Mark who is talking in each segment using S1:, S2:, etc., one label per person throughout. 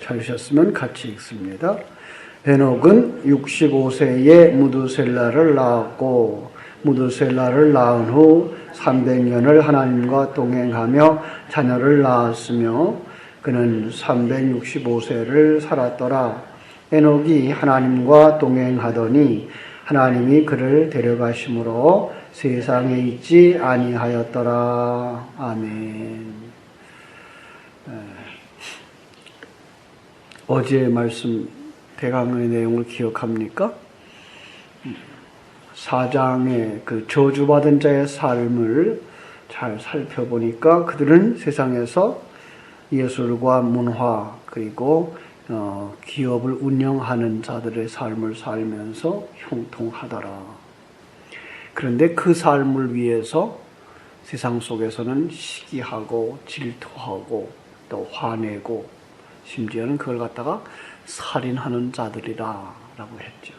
S1: 찾으셨으면 같이 읽습니다. 에녹은 65세에 무두셀라를 낳았고 무두셀라를 낳은 후 300년을 하나님과 동행하며 자녀를 낳았으며 그는 365세를 살았더라. 에녹이 하나님과 동행하더니 하나님이 그를 데려가심으로 세상에 있지 아니하였더라. 아멘. 어제의 말씀 대강의 내용을 기억합니까? 4장의 그 저주받은 자의 삶을 잘 살펴보니까 그들은 세상에서 예술과 문화 그리고 기업을 운영하는 자들의 삶을 살면서 형통하더라. 그런데 그 삶을 위해서 세상 속에서는 시기하고 질투하고 또 화내고 심지어는 그걸 갖다가 살인하는 자들이라고 했죠.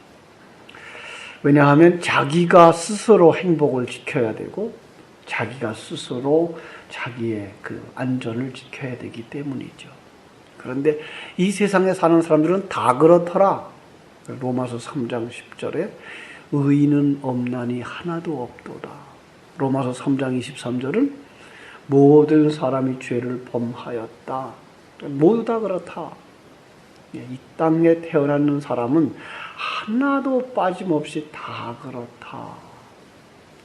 S1: 왜냐하면 자기가 스스로 행복을 지켜야 되고 자기가 스스로 자기의 그 안전을 지켜야 되기 때문이죠. 그런데 이 세상에 사는 사람들은 다 그렇더라. 로마서 3장 10절에 의인은 없나니 하나도 없도다. 로마서 3장 23절은 모든 사람이 죄를 범하였다. 모두 다 그렇다. 이 땅에 태어나는 사람은 하나도 빠짐없이 다 그렇다.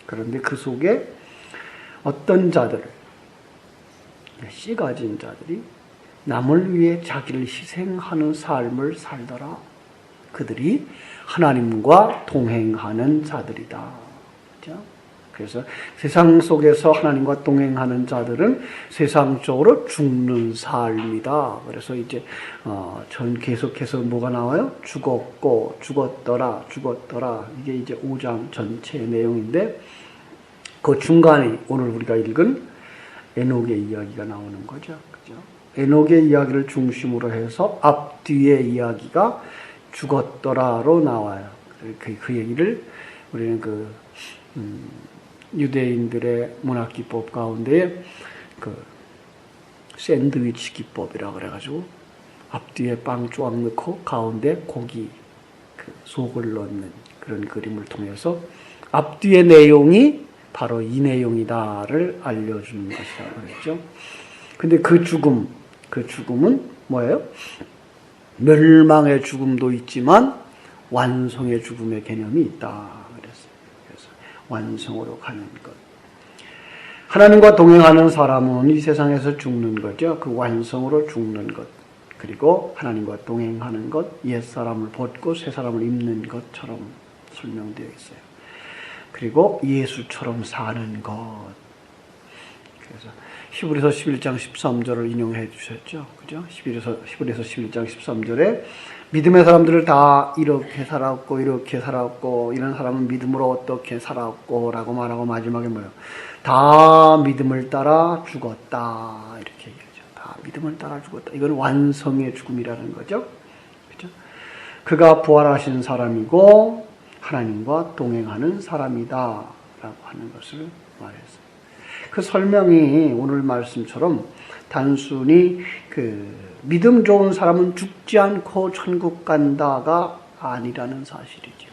S1: 그런데 그 속에 어떤 자들, 씨 가진 자들이 남을 위해 자기를 희생하는 삶을 살더라. 그들이 하나님과 동행하는 자들이다. 그렇죠? 그래서 세상 속에서 하나님과 동행하는 자들은 세상적으로 죽는 삶이다. 그래서 이제 전 계속해서 뭐가 나와요? 죽었고 죽었더라 죽었더라. 이게 이제 5장 전체 내용인데 그 중간에 오늘 우리가 읽은 에녹의 이야기가 나오는 거죠. 그죠? 에녹의 이야기를 중심으로 해서 앞뒤의 이야기가 죽었더라로 나와요. 그 얘기를 우리는 유대인들의 문학기법 가운데 그 샌드위치 기법이라고 그래가지고 앞뒤에 빵 쪼악 넣고 가운데 고기 속을 넣는 그런 그림을 통해서 앞뒤의 내용이 바로 이 내용이다를 알려주는 것이라고 그랬죠. 근데 그 죽음은 뭐예요? 멸망의 죽음도 있지만 완성의 죽음의 개념이 있다. 완성으로 가는 것. 하나님과 동행하는 사람은 이 세상에서 죽는 거죠. 그 완성으로 죽는 것. 그리고 하나님과 동행하는 것, 옛사람을 벗고 새사람을 입는 것처럼 설명되어 있어요. 그리고 예수처럼 사는 것. 그래서 히브리서 11장 13절을 인용해 주셨죠. 그죠? 히브리서 11장 13절에 믿음의 사람들을 다 이렇게 살았고 이렇게 살았고 이런 사람은 믿음으로 어떻게 살았고 라고 말하고 마지막에 뭐예요? 다 믿음을 따라 죽었다 이렇게 얘기하죠. 다 믿음을 따라 죽었다. 이건 완성의 죽음이라는 거죠. 그죠? 그가 부활하신 사람이고 하나님과 동행하는 사람이다 라고 하는 것을 말했어요. 그 설명이 오늘 말씀처럼 단순히 믿음 좋은 사람은 죽지 않고 천국 간다가 아니라는 사실이죠.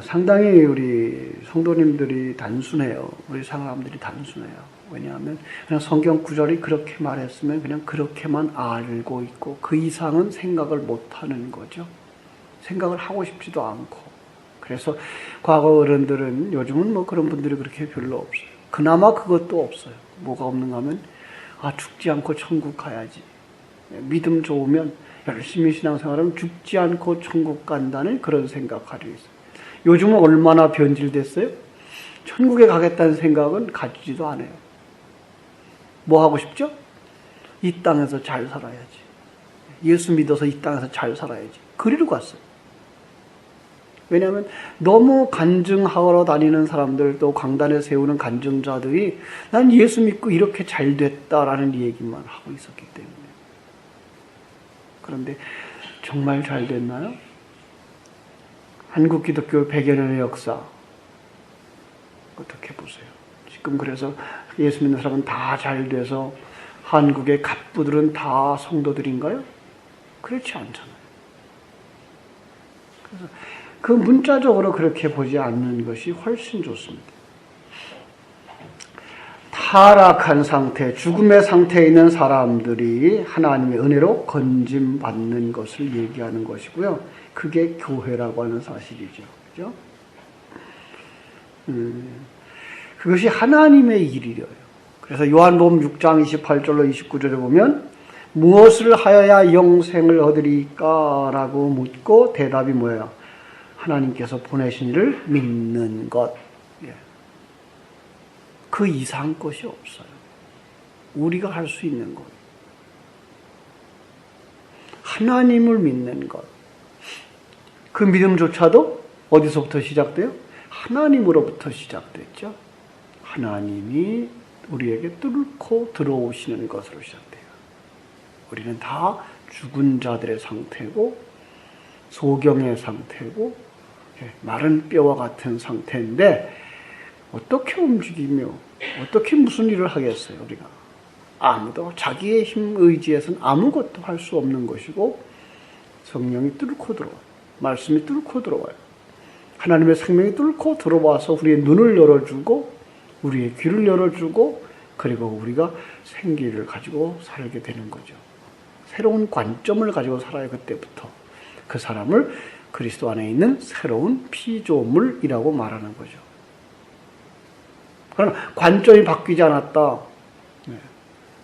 S1: 상당히 우리 성도님들이 단순해요. 우리 사람들이 단순해요. 왜냐하면 그냥 성경 구절이 그렇게 말했으면 그냥 그렇게만 알고 있고 그 이상은 생각을 못하는 거죠. 생각을 하고 싶지도 않고. 그래서 과거 어른들은 요즘은 뭐 그런 분들이 그렇게 별로 없어요. 그나마 그것도 없어요. 뭐가 없는가 하면 죽지 않고 천국 가야지. 믿음 좋으면 열심히 신앙생활하면 죽지 않고 천국 간다는 그런 생각하려 있어요. 요즘은 얼마나 변질됐어요? 천국에 가겠다는 생각은 가지지도 않아요. 뭐 하고 싶죠? 이 땅에서 잘 살아야지. 예수 믿어서 이 땅에서 잘 살아야지. 그리로 갔어요. 왜냐하면 너무 간증하러 다니는 사람들 또 강단에 세우는 간증자들이 난 예수 믿고 이렇게 잘 됐다라는 얘기만 하고 있었기 때문에. 그런데 정말 잘 됐나요? 한국 기독교 100여 년의 역사 어떻게 보세요? 지금 그래서 예수 믿는 사람은 다 잘 돼서 한국의 갑부들은 다 성도들인가요? 그렇지 않잖아요. 그래서 그 문자적으로 그렇게 보지 않는 것이 훨씬 좋습니다. 타락한 상태, 죽음의 상태에 있는 사람들이 하나님의 은혜로 건짐받는 것을 얘기하는 것이고요. 그게 교회라고 하는 사실이죠. 그죠? 그것이 하나님의 일이래요. 그래서 요한복음 6장 28절로 29절에 보면 무엇을 하여야 영생을 얻으리까? 라고 묻고 대답이 뭐예요? 하나님께서 보내신 이를 믿는 것. 그 이상 것이 없어요. 우리가 할 수 있는 것. 하나님을 믿는 것. 그 믿음조차도 어디서부터 시작돼요? 하나님으로부터 시작됐죠. 하나님이 우리에게 뚫고 들어오시는 것으로 시작돼요. 우리는 다 죽은 자들의 상태고 소경의 상태고 마른 뼈와 같은 상태인데 어떻게 움직이며 어떻게 무슨 일을 하겠어요, 우리가? 아무도 자기의 힘 의지에서는 아무것도 할 수 없는 것이고 성령이 뚫고 들어와요. 말씀이 뚫고 들어와요. 하나님의 생명이 뚫고 들어와서 우리의 눈을 열어주고 우리의 귀를 열어주고 그리고 우리가 생기를 가지고 살게 되는 거죠. 새로운 관점을 가지고 살아요. 그때부터. 그 사람을 그리스도 안에 있는 새로운 피조물이라고 말하는 거죠. 그러나 관점이 바뀌지 않았다.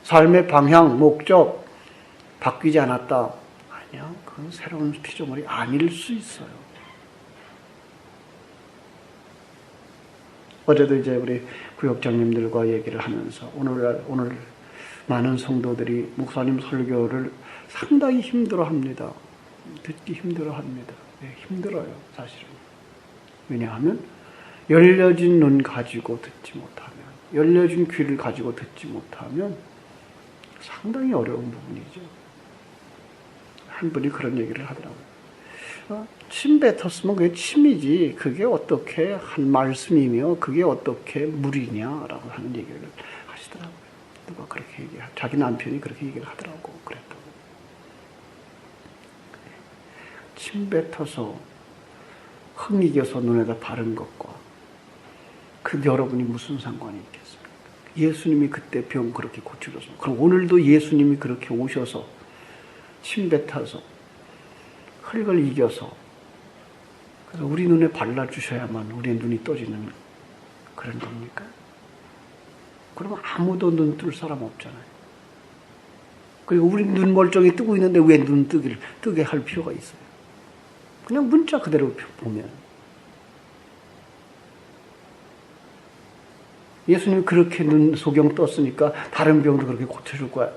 S1: 삶의 방향, 목적 바뀌지 않았다. 아니야. 그건 새로운 피조물이 아닐 수 있어요. 어제도 이제 우리 구역장님들과 얘기를 하면서 오늘 많은 성도들이 목사님 설교를 상당히 힘들어합니다. 듣기 힘들어합니다. 네, 힘들어요, 사실은. 왜냐하면 열려진 눈 가지고 듣지 못하면, 열려진 귀를 가지고 듣지 못하면 상당히 어려운 부분이죠. 한 분이 그런 얘기를 하더라고요. 침 뱉었으면 그게 침이지 그게 어떻게 한 말씀이며 그게 어떻게 물이냐라고 하는 얘기를 하시더라고요. 누가 그렇게 자기 남편이 그렇게 얘기를 하더라고. 그랬다고. 침 뱉어서 흥이 겨서 눈에다 바른 것과 그 여러분이 무슨 상관이 있겠습니까? 예수님이 그때 병 그렇게 고쳐줘서 그럼 오늘도 예수님이 그렇게 오셔서 침 뱉어서 흙을 이겨서 그래서 우리 눈에 발라주셔야만 우리의 눈이 떠지는 그런 겁니까? 그러면 아무도 눈 뜰 사람 없잖아요. 그리고 우리 눈 멀쩡히 뜨고 있는데 왜 눈 뜨게 할 필요가 있어요? 그냥 문자 그대로 보면 예수님이 그렇게 눈 소경 떴으니까 다른 병도 그렇게 고쳐줄 거야.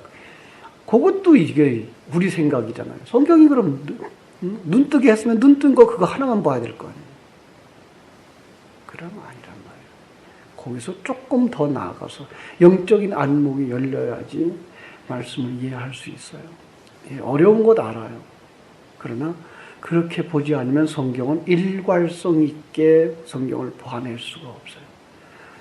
S1: 그것도 이게 우리 생각이잖아요. 성경이 그럼 눈 뜨게 했으면 눈 뜬 거 그거 하나만 봐야 될 거 아니에요. 그러면 아니란 말이에요. 거기서 조금 더 나아가서 영적인 안목이 열려야지 말씀을 이해할 수 있어요. 어려운 것 알아요. 그러나 그렇게 보지 않으면 성경은 일괄성 있게 성경을 보아낼 수가 없어요.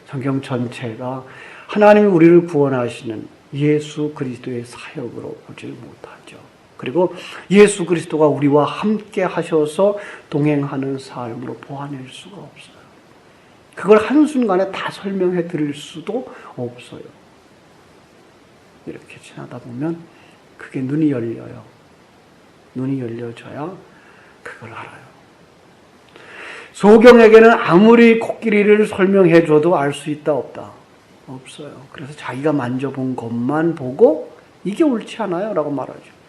S1: 성경 전체가 하나님이 우리를 구원하시는 예수 그리스도의 사역으로 보지 못하죠. 그리고 예수 그리스도가 우리와 함께 하셔서 동행하는 삶으로 보아낼 수가 없어요. 그걸 한순간에 다 설명해 드릴 수도 없어요. 이렇게 지나다 보면 그게 눈이 열려요. 눈이 열려져야 그걸 알아요. 소경에게는 아무리 코끼리를 설명해 줘도 알 수 있다 없다? 없어요. 그래서 자기가 만져본 것만 보고 이게 옳지 않아요? 라고 말하죠.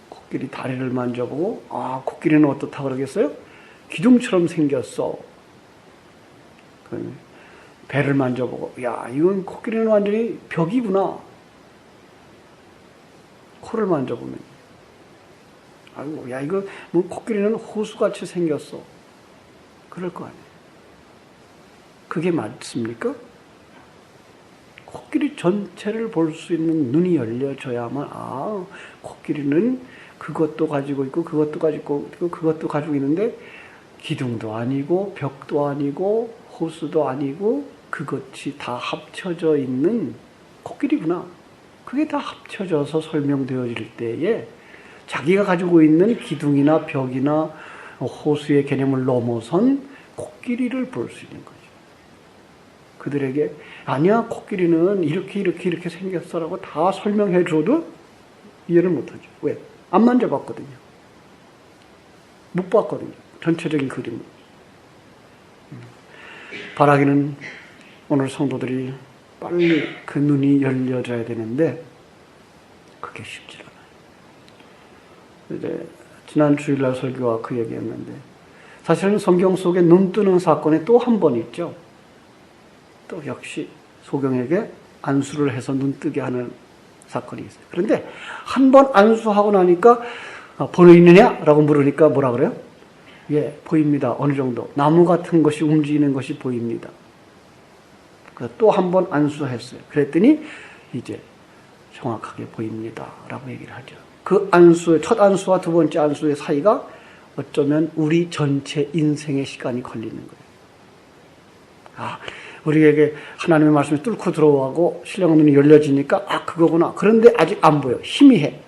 S1: 코끼리 다리를 만져보고 코끼리는 어떻다 그러겠어요? 기둥처럼 생겼어. 배를 만져보고 이건 코끼리는 완전히 벽이구나. 코를 만져보면 이거 뭐 코끼리는 호수같이 생겼어. 그럴 거 아니에요. 그게 맞습니까? 코끼리 전체를 볼 수 있는 눈이 열려져야만 코끼리는 그것도 가지고 있고 그것도 가지고 있고 그것도 가지고 있는데 기둥도 아니고 벽도 아니고 호수도 아니고 그것이 다 합쳐져 있는 코끼리구나. 그게 다 합쳐져서 설명되어질 때에 자기가 가지고 있는 기둥이나 벽이나 호수의 개념을 넘어선 코끼리를 볼 수 있는 거죠. 그들에게 아니야, 코끼리는 이렇게 생겼어라고 다 설명해 줘도 이해를 못하죠. 왜? 안 만져봤거든요. 못 봤거든요. 전체적인 그림을. 바라기는 오늘 성도들이 빨리 그 눈이 열려져야 되는데 그게 쉽지 않아요. 이제 지난 주일날 설교와 그 얘기였는데 사실은 성경 속에 눈 뜨는 사건이 또 한 번 있죠. 또 역시 소경에게 안수를 해서 눈 뜨게 하는 사건이 있어요. 그런데 한 번 안수하고 나니까 보이느냐? 라고 물으니까 뭐라 그래요? 예, 보입니다. 어느 정도. 나무 같은 것이 움직이는 것이 보입니다. 또 한 번 안수했어요. 그랬더니 이제 정확하게 보입니다. 라고 얘기를 하죠. 그 안수의, 첫 안수와 두 번째 안수의 사이가 어쩌면 우리 전체 인생의 시간이 걸리는 거예요. 우리에게 하나님의 말씀이 뚫고 들어오고 신령한 눈이 열려지니까 그거구나. 그런데 아직 안 보여. 희미해.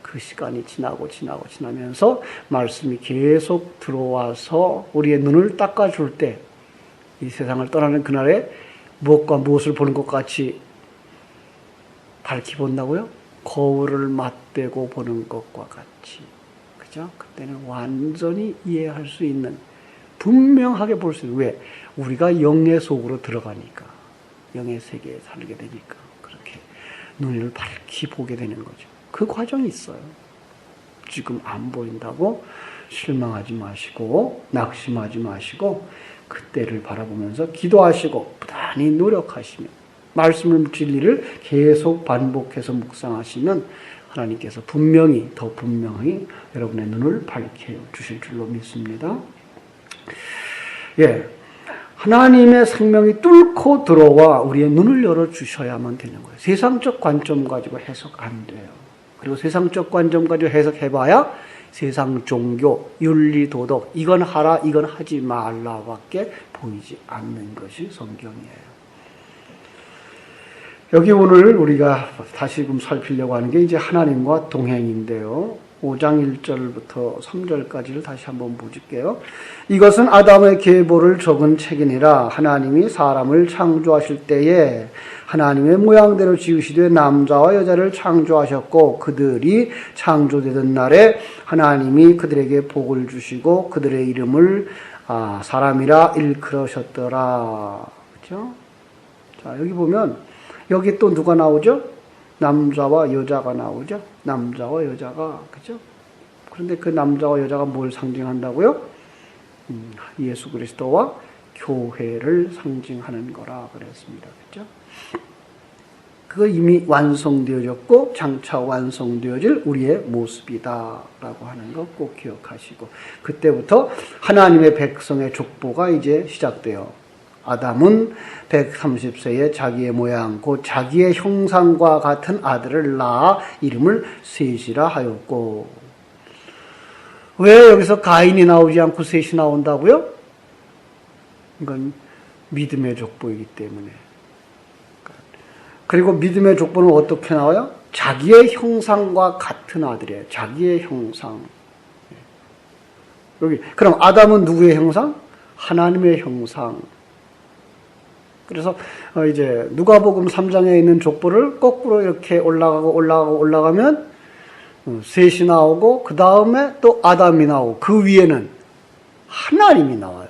S1: 그 시간이 지나면서 말씀이 계속 들어와서 우리의 눈을 닦아줄 때 이 세상을 떠나는 그날에 무엇과 무엇을 보는 것 같이 밝히 본다고요? 거울을 맞대고 보는 것과 같이. 그죠? 그때는 완전히 이해할 수 있는, 분명하게 볼 수 있는. 왜? 우리가 영의 속으로 들어가니까. 영의 세계에 살게 되니까. 그렇게 눈을 밝히 보게 되는 거죠. 그 과정이 있어요. 지금 안 보인다고 실망하지 마시고, 낙심하지 마시고, 그때를 바라보면서 기도하시고, 부단히 노력하시면, 말씀을 진리를 계속 반복해서 묵상하시면 하나님께서 더 분명히 여러분의 눈을 밝혀 주실 줄로 믿습니다. 예, 하나님의 생명이 뚫고 들어와 우리의 눈을 열어주셔야만 되는 거예요. 세상적 관점 가지고 해석 안 돼요. 그리고 세상적 관점 가지고 해석해봐야 세상 종교, 윤리, 도덕, 이건 하라, 이건 하지 말라밖에 보이지 않는 것이 성경이에요. 여기 오늘 우리가 다시금 살피려고 하는 게 이제 하나님과 동행인데요. 5장 1절부터 3절까지를 다시 한번 보실게요. 이것은 아담의 계보를 적은 책이니라. 하나님이 사람을 창조하실 때에 하나님의 모양대로 지으시되 남자와 여자를 창조하셨고 그들이 창조되던 날에 하나님이 그들에게 복을 주시고 그들의 이름을 사람이라 일컬으셨더라. 그렇죠? 자, 여기 보면 여기 또 누가 나오죠? 남자와 여자가 나오죠? 남자와 여자가, 그죠? 그런데 그 남자와 여자가 뭘 상징한다고요? 예수 그리스도와 교회를 상징하는 거라 그랬습니다. 그죠? 그거 이미 완성되어졌고, 장차 완성되어질 우리의 모습이다라고 하는 거 꼭 기억하시고, 그때부터 하나님의 백성의 족보가 이제 시작돼요. 아담은 130세에 자기의 모양 곧 자기의 형상과 같은 아들을 낳아 이름을 셋이라 하였고. 왜 여기서 가인이 나오지 않고 셋이 나온다고요? 이건 믿음의 족보이기 때문에. 그리고 믿음의 족보는 어떻게 나와요? 자기의 형상과 같은 아들이에요. 자기의 형상. 여기 그럼 아담은 누구의 형상? 하나님의 형상. 그래서 이제 누가복음 3장에 있는 족보를 거꾸로 이렇게 올라가면 셋이 나오고 그 다음에 또 아담이 나오고 그 위에는 하나님이 나와요.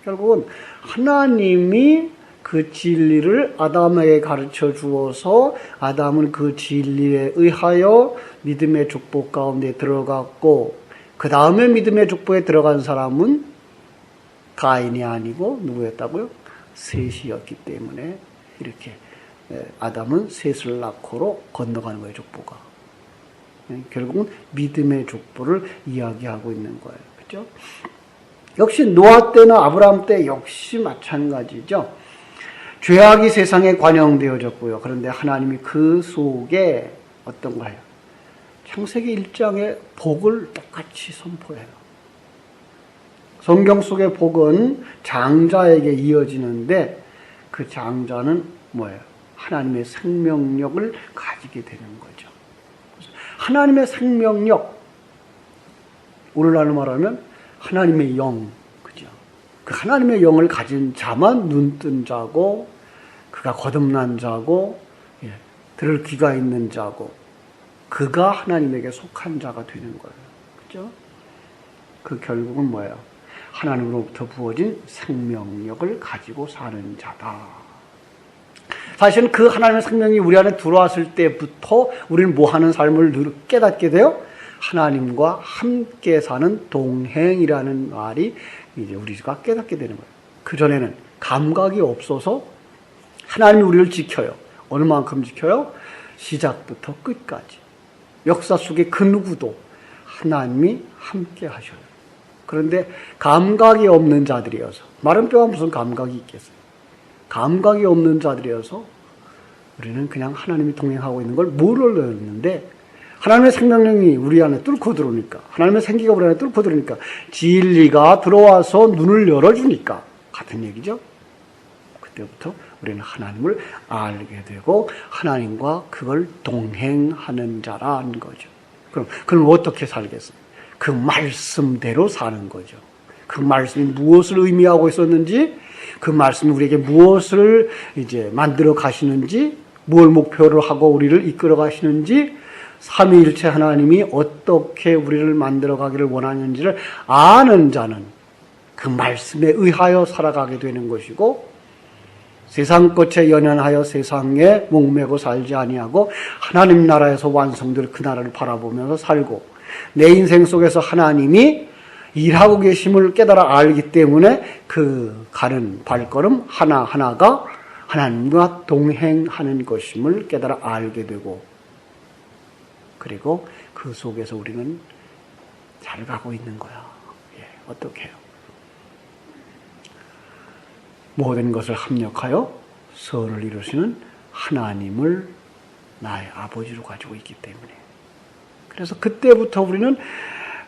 S1: 결국은 하나님이 그 진리를 아담에게 가르쳐 주어서 아담은 그 진리에 의하여 믿음의 족보 가운데 들어갔고 그 다음에 믿음의 족보에 들어간 사람은 가인이 아니고 누구였다고요? 셋이었기 때문에 이렇게 아담은 셋을 낳고로 건너가는 거예요, 족보가. 결국은 믿음의 족보를 이야기하고 있는 거예요. 그렇죠? 역시 노아 때나 아브라함 때 역시 마찬가지죠. 죄악이 세상에 관영되어졌고요. 그런데 하나님이 그 속에 어떤 거예요? 창세기 1장의 복을 똑같이 선포해요. 성경 속의 복은 장자에게 이어지는데 그 장자는 뭐예요? 하나님의 생명력을 가지게 되는 거죠. 하나님의 생명력, 오늘날로 말하면 하나님의 영, 그죠? 그 하나님의 영을 가진 자만 눈뜬 자고, 그가 거듭난 자고, 들을 귀가 있는 자고, 그가 하나님에게 속한 자가 되는 거예요. 그죠? 그 결국은 뭐예요? 하나님으로부터 부어진 생명력을 가지고 사는 자다. 사실은 그 하나님의 생명이 우리 안에 들어왔을 때부터 우리는 뭐 하는 삶을 깨닫게 돼요? 하나님과 함께 사는 동행이라는 말이 이제 우리가 깨닫게 되는 거예요. 그전에는 감각이 없어서 하나님이 우리를 지켜요. 어느 만큼 지켜요? 시작부터 끝까지. 역사 속에 그 누구도 하나님이 함께 하셔요. 그런데 감각이 없는 자들이어서, 마른 뼈가 무슨 감각이 있겠어요? 감각이 없는 자들이어서 우리는 그냥 하나님이 동행하고 있는 걸 모르는데, 하나님의 생명력이 우리 안에 뚫고 들어오니까, 하나님의 생기가 우리 안에 뚫고 들어오니까, 진리가 들어와서 눈을 열어주니까 같은 얘기죠. 그때부터 우리는 하나님을 알게 되고 하나님과 그걸 동행하는 자라는 거죠. 그럼 어떻게 살겠어요? 그 말씀대로 사는 거죠. 그 말씀이 무엇을 의미하고 있었는지, 그 말씀이 우리에게 무엇을 이제 만들어 가시는지, 무엇을 목표로 하고 우리를 이끌어 가시는지, 삼위일체 하나님이 어떻게 우리를 만들어 가기를 원하는지를 아는 자는 그 말씀에 의하여 살아가게 되는 것이고, 세상 것에 연연하여 세상에 목매고 살지 아니하고 하나님 나라에서 완성될 그 나라를 바라보면서 살고, 내 인생 속에서 하나님이 일하고 계심을 깨달아 알기 때문에 그 가는 발걸음 하나하나가 하나님과 동행하는 것임을 깨달아 알게 되고, 그리고 그 속에서 우리는 잘 가고 있는 거야. 어떻게 해요? 모든 것을 합력하여 선을 이루시는 하나님을 나의 아버지로 가지고 있기 때문에. 그래서 그때부터 우리는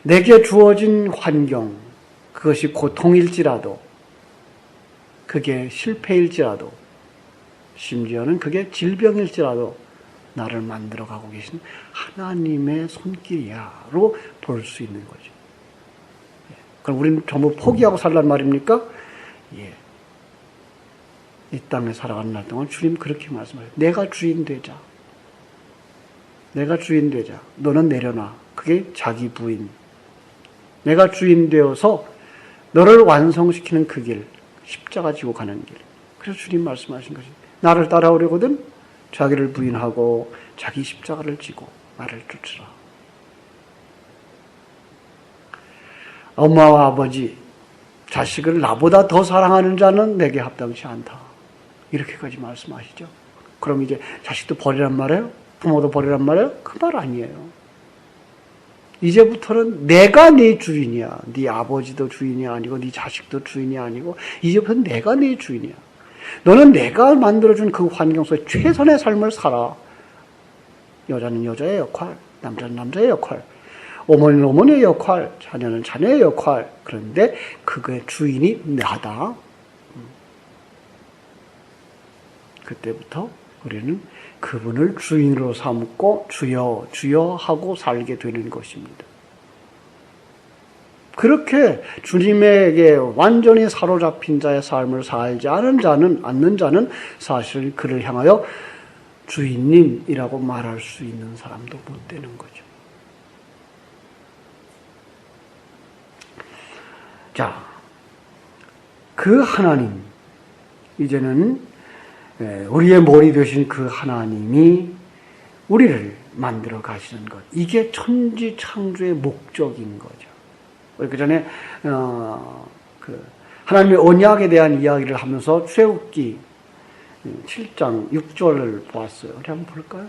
S1: 내게 주어진 환경, 그것이 고통일지라도, 그게 실패일지라도, 심지어는 그게 질병일지라도 나를 만들어가고 계신 하나님의 손길이야로 볼 수 있는 거죠. 그럼 우리는 전부 포기하고 살란 말입니까? 예. 이 땅에 살아가는 날 동안 주님 그렇게 말씀하세요. 내가 주인 되자. 내가 주인 되자. 너는 내려놔. 그게 자기 부인. 내가 주인 되어서 너를 완성시키는 그 길, 십자가 지고 가는 길. 그래서 주님 말씀하신 것이, 나를 따라오려거든 자기를 부인하고 자기 십자가를 지고 나를 쫓으라. 엄마와 아버지, 자식을 나보다 더 사랑하는 자는 내게 합당치 않다. 이렇게까지 말씀하시죠. 그럼 이제 자식도 버리란 말이에요? 부모도 버리란 말이에요? 그 말 아니에요. 이제부터는 내가 네 주인이야. 네 아버지도 주인이 아니고 네 자식도 주인이 아니고 이제부터 내가 네 주인이야. 너는 내가 만들어준 그 환경 속에 최선의 삶을 살아. 여자는 여자의 역할, 남자는 남자의 역할, 어머니는 어머니의 역할, 자녀는 자녀의 역할. 그런데 그거의 주인이 나다. 그때부터 우리는 그분을 주인으로 삼고 주여 주여 하고 살게 되는 것입니다. 그렇게 주님에게 완전히 사로잡힌 자의 삶을 살지 않는 자는 사실 그를 향하여 주인님이라고 말할 수 있는 사람도 못 되는 거죠. 자, 그 하나님, 이제는 우리의 머리 되신 그 하나님이 우리를 만들어 가시는 것, 이게 천지 창조의 목적인 거죠. 그 전에 하나님의 언약에 대한 이야기를 하면서 출애굽기 7장 6절을 보았어요. 우리 한번 볼까요?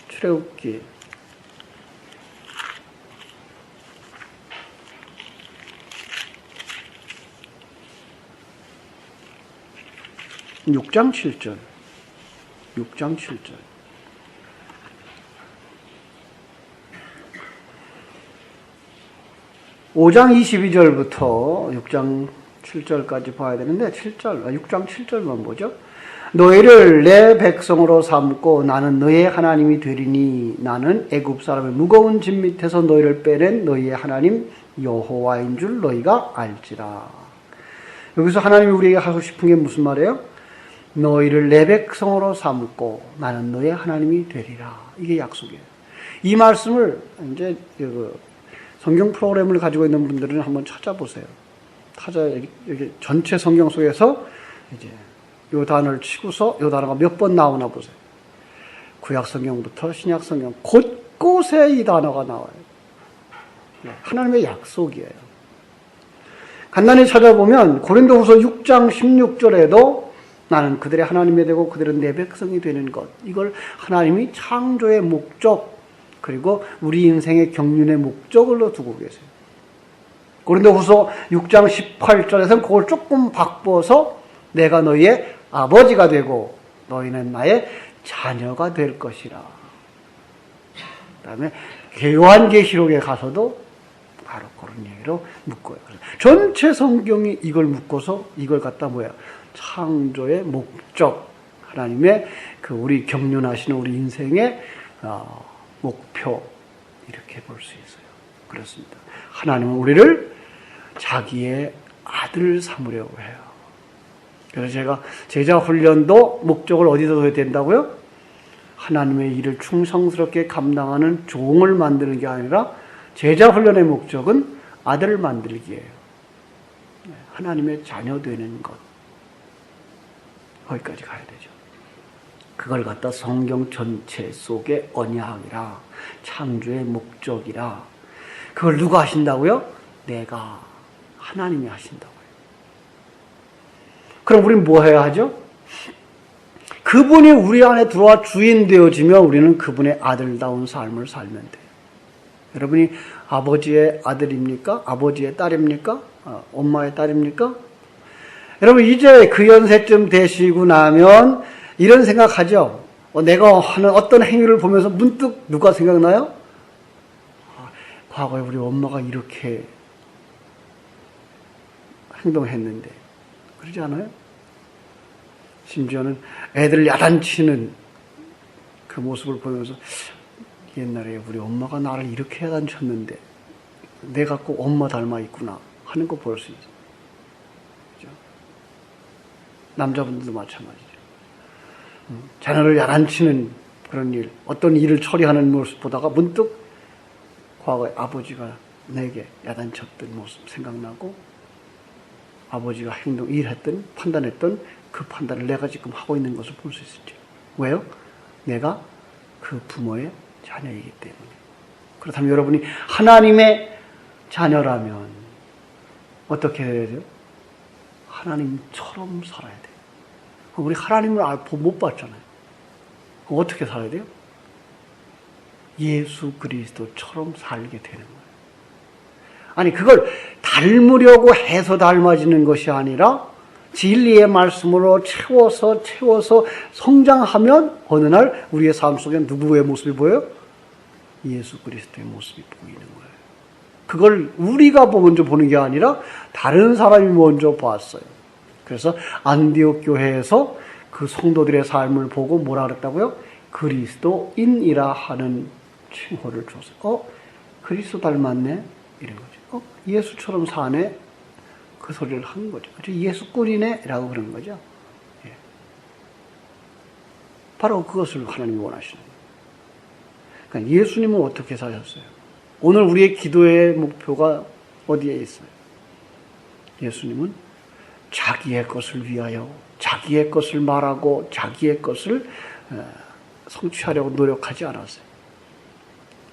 S1: 출애굽기 6장 7절. 6장 7절. 5장 22절부터 6장 7절까지 봐야 되는데 6장 7절만 보죠. 너희를 내 백성으로 삼고 나는 너희의 하나님이 되리니 나는 애굽 사람의 무거운 짐 밑에서 너희를 빼낸 너희의 하나님 여호와인 줄 너희가 알지라. 여기서 하나님이 우리에게 하고 싶은 게 무슨 말이에요? 너희를 내 백성으로 삼고 나는 너희의 하나님이 되리라. 이게 약속이에요. 이 말씀을 이제 성경 프로그램을 가지고 있는 분들은 한번 찾아보세요. 여기 전체 성경 속에서 이제 요 단어를 치고서 요 단어가 몇 번 나오나 보세요. 구약 성경부터 신약 성경 곳곳에 이 단어가 나와요. 하나님의 약속이에요. 간단히 찾아보면 고린도후서 6장 16절에도 나는 그들의 하나님이 되고 그들은 내 백성이 되는 것. 이걸 하나님이 창조의 목적 그리고 우리 인생의 경륜의 목적으로 두고 계세요. 고린도후서 6장 18절에서는 그걸 조금 바꿔서 내가 너희의 아버지가 되고 너희는 나의 자녀가 될 것이라. 그 다음에 요한계시록에 가서도 바로 그런 얘기로 묶어요. 전체 성경이 이걸 묶어서 이걸 갖다 뭐야? 창조의 목적, 하나님의 우리 경륜하시는 우리 인생의 목표 이렇게 볼 수 있어요. 그렇습니다. 하나님은 우리를 자기의 아들 삼으려고 해요. 그래서 제가 제자 훈련도 목적을 어디서 둬야 된다고요? 하나님의 일을 충성스럽게 감당하는 종을 만드는 게 아니라 제자 훈련의 목적은 아들을 만들기예요. 하나님의 자녀 되는 것. 거기까지 가야 되죠. 그걸 갖다 성경 전체 속의 언약이라 창조의 목적이라 그걸 누가 하신다고요? 내가 하나님이 하신다고요. 그럼 우리는 뭐 해야 하죠? 그분이 우리 안에 들어와 주인 되어지면 우리는 그분의 아들다운 삶을 살면 돼요. 여러분이 아버지의 아들입니까? 아버지의 딸입니까? 엄마의 딸입니까? 여러분 이제 그 연세쯤 되시고 나면 이런 생각하죠. 내가 하는 어떤 행위를 보면서 문득 누가 생각나요? 과거에 우리 엄마가 이렇게 행동했는데 그러지 않아요? 심지어는 애들 야단치는 그 모습을 보면서 옛날에 우리 엄마가 나를 이렇게 야단쳤는데 내가 꼭 엄마 닮아 있구나 하는 거 볼 수 있어요. 그렇죠? 남자분들도 마찬가지죠. 자녀를 야단치는 그런 일, 어떤 일을 처리하는 모습 보다가 문득 과거에 아버지가 내게 야단쳤던 모습 생각나고 아버지가 일했던, 판단했던 그 판단을 내가 지금 하고 있는 것을 볼 수 있었죠. 왜요? 내가 그 부모의 자녀이기 때문에. 그렇다면 여러분이 하나님의 자녀라면 어떻게 해야 돼요? 하나님처럼 살아야 돼요. 우리 하나님을 못 봤잖아요. 그럼 어떻게 살아야 돼요? 예수 그리스도처럼 살게 되는 거예요. 아니 그걸 닮으려고 해서 닮아지는 것이 아니라 진리의 말씀으로 채워서 성장하면 어느 날 우리의 삶 속에 누구의 모습이 보여요? 예수 그리스도의 모습이 보이는 거예요. 그걸 우리가 먼저 보는 게 아니라 다른 사람이 먼저 봤어요. 그래서 안디옥 교회에서 그 성도들의 삶을 보고 뭐라 그랬다고요? 그리스도인이라 하는 칭호를 줬어요. 그리스도 닮았네? 이런 거죠. 예수처럼 사네? 그 소리를 한 거죠. 예수꾼이네? 라고 그런 거죠. 예. 바로 그것을 하나님이 원하시는 거예요. 그러니까 예수님은 어떻게 사셨어요? 오늘 우리의 기도의 목표가 어디에 있어요? 예수님은 자기의 것을 위하여 자기의 것을 말하고 자기의 것을 성취하려고 노력하지 않았어요.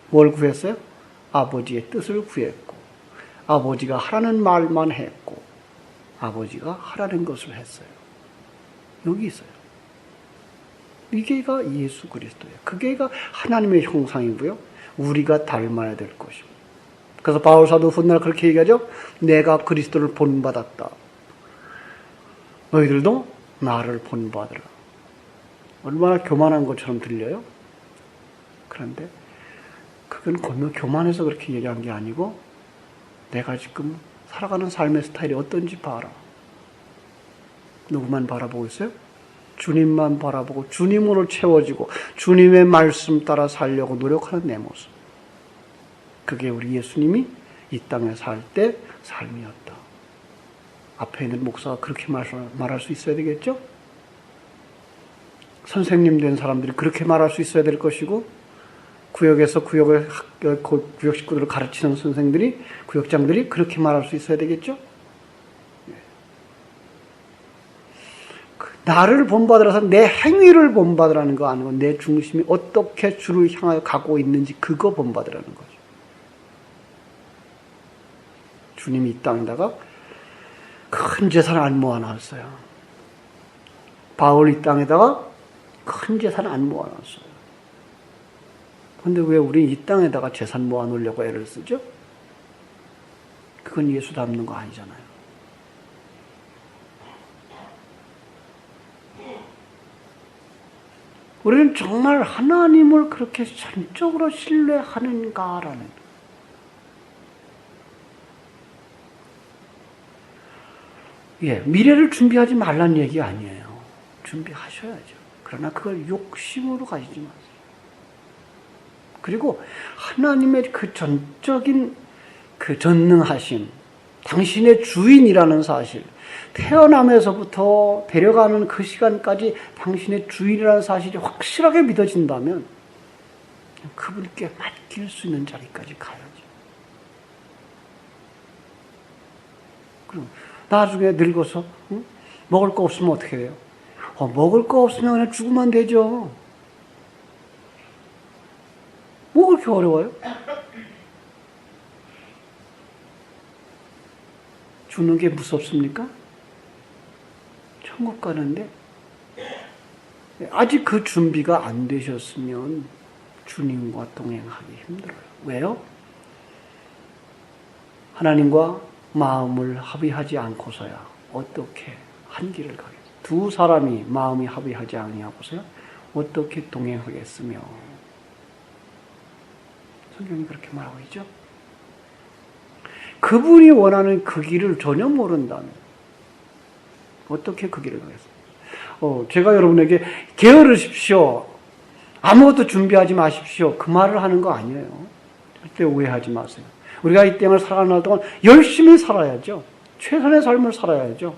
S1: 뭘 구했어요? 아버지의 뜻을 구했고 아버지가 하라는 말만 했고 아버지가 하라는 것을 했어요. 여기 있어요. 이게가 예수 그리스도예요. 그게가 하나님의 형상이고요. 우리가 닮아야 될 것입니다. 그래서 바울 사도 훗날 그렇게 얘기하죠. 내가 그리스도를 본받았다. 너희들도 나를 본받으라. 얼마나 교만한 것처럼 들려요? 그런데 그건 너무 교만해서 그렇게 얘기한 게 아니고 내가 지금 살아가는 삶의 스타일이 어떤지 봐라. 누구만 바라보고 있어요? 주님만 바라보고 주님으로 채워지고 주님의 말씀 따라 살려고 노력하는 내 모습. 그게 우리 예수님이 이 땅에 살 때 삶이었다. 앞에 있는 목사가 그렇게 말할 수 있어야 되겠죠? 선생님 된 사람들이 그렇게 말할 수 있어야 될 것이고, 구역에서 구역 식구들을 가르치는 선생들이, 구역장들이 그렇게 말할 수 있어야 되겠죠? 나를 본받으라서 내 행위를 본받으라는 거 아니고 내 중심이 어떻게 주를 향하여 가고 있는지 그거 본받으라는 거죠. 주님이 이 땅에다가 큰 재산을 안 모아놨어요. 바울 이 땅에다가 큰 재산을 안 모아놨어요. 그런데 왜 우리 이 땅에다가 재산 모아놓으려고 애를 쓰죠? 그건 예수 닮는 거 아니잖아요. 우리는 정말 하나님을 그렇게 전적으로 신뢰하는가라는, 미래를 준비하지 말란 얘기 아니에요. 준비하셔야죠. 그러나 그걸 욕심으로 가지지 마세요. 그리고 하나님의 그 전적인 그 전능하심, 당신의 주인이라는 사실, 태어나면서부터 데려가는 그 시간까지 당신의 주인이라는 사실이 확실하게 믿어진다면 그분께 맡길 수 있는 자리까지 가야죠. 그럼 나중에 늙어서 먹을 거 없으면 어떻게 해요? 먹을 거 없으면 그냥 죽으면 되죠. 뭐 그렇게 어려워요? 죽는 게 무섭습니까? 천국 가는데 아직 그 준비가 안 되셨으면 주님과 동행하기 힘들어요. 왜요? 하나님과 마음을 합의하지 않고서야 어떻게 한 길을 가겠어요? 두 사람이 마음이 합의하지 아니하고서야 어떻게 동행하겠으며, 성경이 그렇게 말하고 있죠. 그분이 원하는 그 길을 전혀 모른다면 어떻게 그 길을 가겠어요? 제가 여러분에게 게으르십시오, 아무것도 준비하지 마십시오, 그 말을 하는 거 아니에요. 절대 오해하지 마세요. 우리가 이 땅을 살아가는 동안 열심히 살아야죠. 최선의 삶을 살아야죠.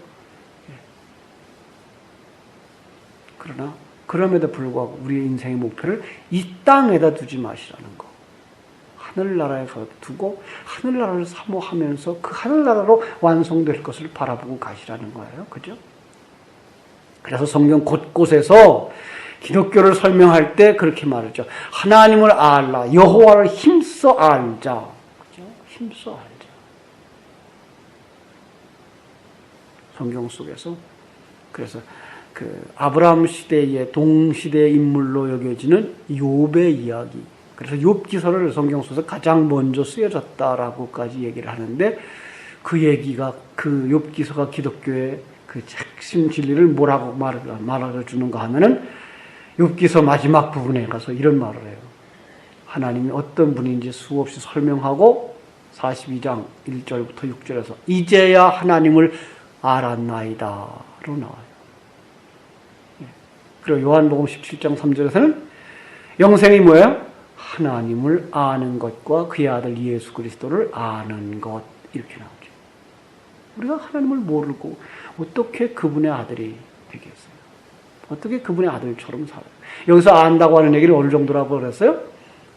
S1: 그러나 그럼에도 불구하고 우리의 인생의 목표를 이 땅에다 두지 마시라는 거. 하늘나라에 두고 하늘나라를 사모하면서 그 하늘나라로 완성될 것을 바라보고 가시라는 거예요. 그죠? 그래서 성경 곳곳에서 기독교를 설명할 때 그렇게 말하죠. 하나님을 알라, 여호와를 힘써 알자. 그죠? 힘써 알자. 성경 속에서 그래서 그 아브라함 시대의 동시대 인물로 여겨지는 욥의 이야기. 그래서 욥기서를 성경 속에서 가장 먼저 쓰여졌다라고까지 얘기를 하는데, 그 얘기가, 그 욥기서가 기독교의 그 핵심 진리를 뭐라고 말해주는가 하면은 욥기서 마지막 부분에 가서 이런 말을 해요. 하나님이 어떤 분인지 수없이 설명하고 42장 1절부터 6절에서 이제야 하나님을 알았나이다로 나와요. 그리고 요한복음 17장 3절에서는 영생이 뭐예요? 하나님을 아는 것과 그의 아들 예수 그리스도를 아는 것, 이렇게 나오죠. 우리가 하나님을 모르고 어떻게 그분의 아들이 되겠어요? 어떻게 그분의 아들처럼 살아요? 여기서 안다고 하는 얘기를 어느 정도라고 그랬어요?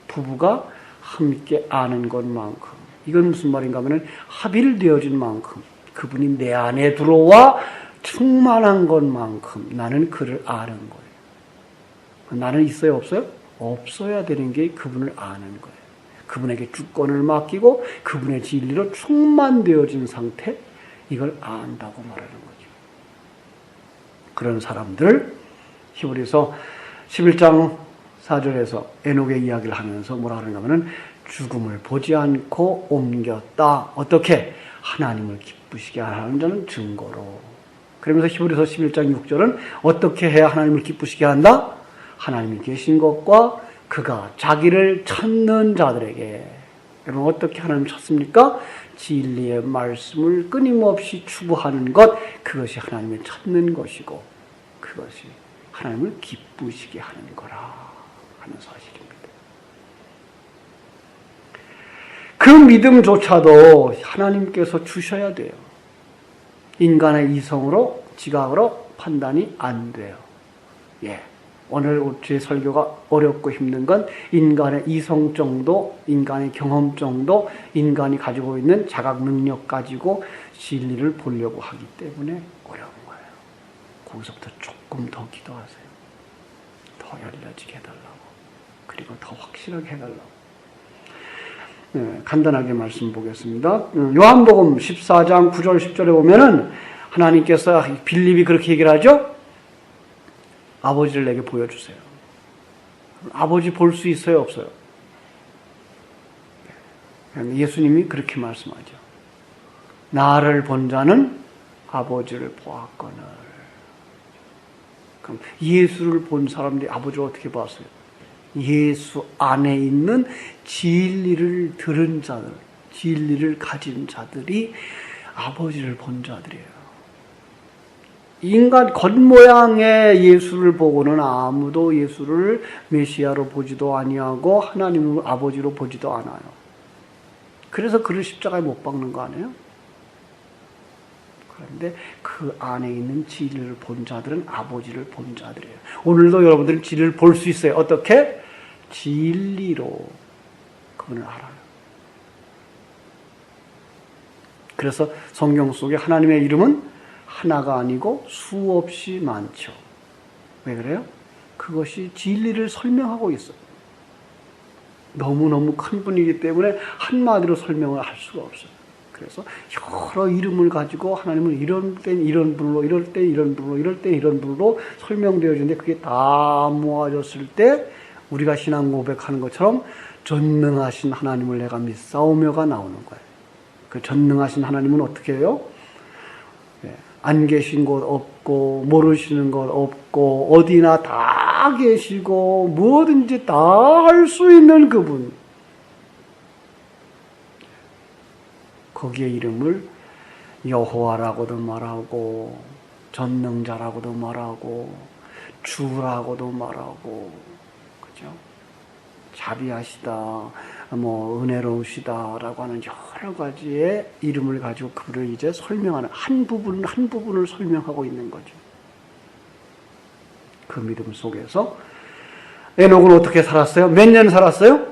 S1: 부부가 함께 아는 것만큼. 이건 무슨 말인가 하면 합일되어진 만큼, 그분이 내 안에 들어와 충만한 것만큼 나는 그를 아는 거예요. 나는 있어요, 없어요? 없어야 되는 게 그분을 아는 거예요. 그분에게 주권을 맡기고 그분의 진리로 충만되어진 상태, 이걸 안다고 말하는 거죠. 그런 사람들을 히브리서 11장 4절에서 에녹의 이야기를 하면서 뭐라 하는가 하면 죽음을 보지 않고 옮겼다. 어떻게? 하나님을 기쁘시게 하는 자는 증거로. 그러면서 히브리서 11장 6절은 어떻게 해야 하나님을 기쁘시게 한다? 하나님이 계신 것과 그가 자기를 찾는 자들에게 여러분 어떻게 하나님 찾습니까? 진리의 말씀을 끊임없이 추구하는 것, 그것이 하나님을 찾는 것이고 그것이 하나님을 기쁘시게 하는 거라 하는 사실입니다. 그 믿음조차도 하나님께서 주셔야 돼요. 인간의 이성으로, 지각으로 판단이 안 돼요. 오늘 제 설교가 어렵고 힘든 건 인간의 이성 정도, 인간의 경험 정도, 인간이 가지고 있는 자각 능력 가지고 진리를 보려고 하기 때문에 어려운 거예요. 거기서부터 조금 더 기도하세요. 더 열려지게 해달라고. 그리고 더 확실하게 해달라고. 간단하게 말씀 보겠습니다. 요한복음 14장 9절 10절에 보면은 하나님께서 빌립이 그렇게 얘기를 하죠. 아버지를 내게 보여주세요. 아버지 볼 수 있어요, 없어요? 예수님이 그렇게 말씀하죠. 나를 본 자는 아버지를 보았거늘. 그럼 예수를 본 사람들이 아버지를 어떻게 봤어요? 예수 안에 있는 진리를 들은 자들, 진리를 가진 자들이 아버지를 본 자들이에요. 인간 겉모양의 예수를 보고는 아무도 예수를 메시아로 보지도 아니하고 하나님을 아버지로 보지도 않아요. 그래서 그를 십자가에 못 박는 거 아니에요? 그런데 그 안에 있는 진리를 본 자들은 아버지를 본 자들이에요. 오늘도 여러분들은 진리를 볼 수 있어요. 어떻게? 진리로 그분을 알아요. 그래서 성경 속에 하나님의 이름은 하나가 아니고 수없이 많죠. 왜 그래요? 그것이 진리를 설명하고 있어요. 너무너무 큰 분이기 때문에 한마디로 설명을 할 수가 없어요. 그래서 여러 이름을 가지고 하나님은 이런 땐 이런 분으로, 이럴 때 이런 분으로, 이럴 때 이런 분으로 설명되어지는데 그게 다 모아졌을 때 우리가 신앙 고백하는 것처럼 전능하신 하나님을 내가 믿사오며가 나오는 거예요. 그 전능하신 하나님은 어떻게 해요? 안 계신 곳 없고 모르시는 것 없고 어디나 다 계시고 뭐든지 다 할 수 있는 그분. 거기에 이름을 여호와라고도 말하고 전능자라고도 말하고 주라고도 말하고 그죠? 자비하시다, 은혜로우시다라고 하는 여러 가지의 이름을 가지고 그를 이제 설명하는 한 부분을 설명하고 있는 거죠. 그 믿음 속에서 에녹은 어떻게 살았어요? 몇 년 살았어요?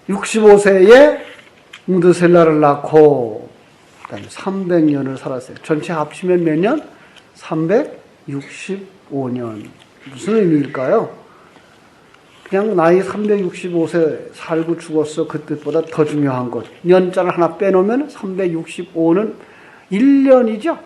S1: 65세에 무드셀라를 낳고 300년을 살았어요. 전체 합치면 몇 년? 365년. 무슨 의미일까요? 그냥 나이 365세 살고 죽었어. 그 뜻보다 더 중요한 것. 년자를 하나 빼놓으면 365는 1년이죠.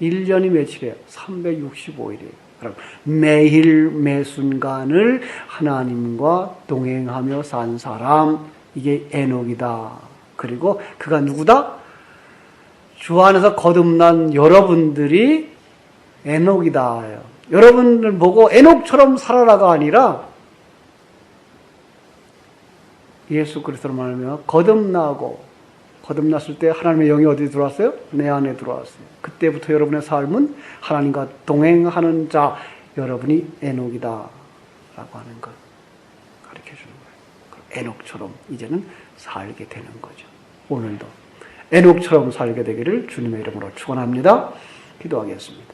S1: 1년이 며칠이에요? 365일이에요. 그럼 매일 매순간을 하나님과 동행하며 산 사람, 이게 에녹이다. 그리고 그가 누구다? 주 안에서 거듭난 여러분들이 에녹이다. 여러분들 보고 에녹처럼 살아라가 아니라 예수 그리스도로 말하면 거듭났을 때 하나님의 영이 어디 들어왔어요? 내 안에 들어왔어요. 그때부터 여러분의 삶은 하나님과 동행하는 자, 여러분이 에녹이다 라고 하는 것 가르쳐주는 거예요. 에녹처럼 이제는 살게 되는 거죠. 오늘도 에녹처럼 살게 되기를 주님의 이름으로 축원합니다. 기도하겠습니다.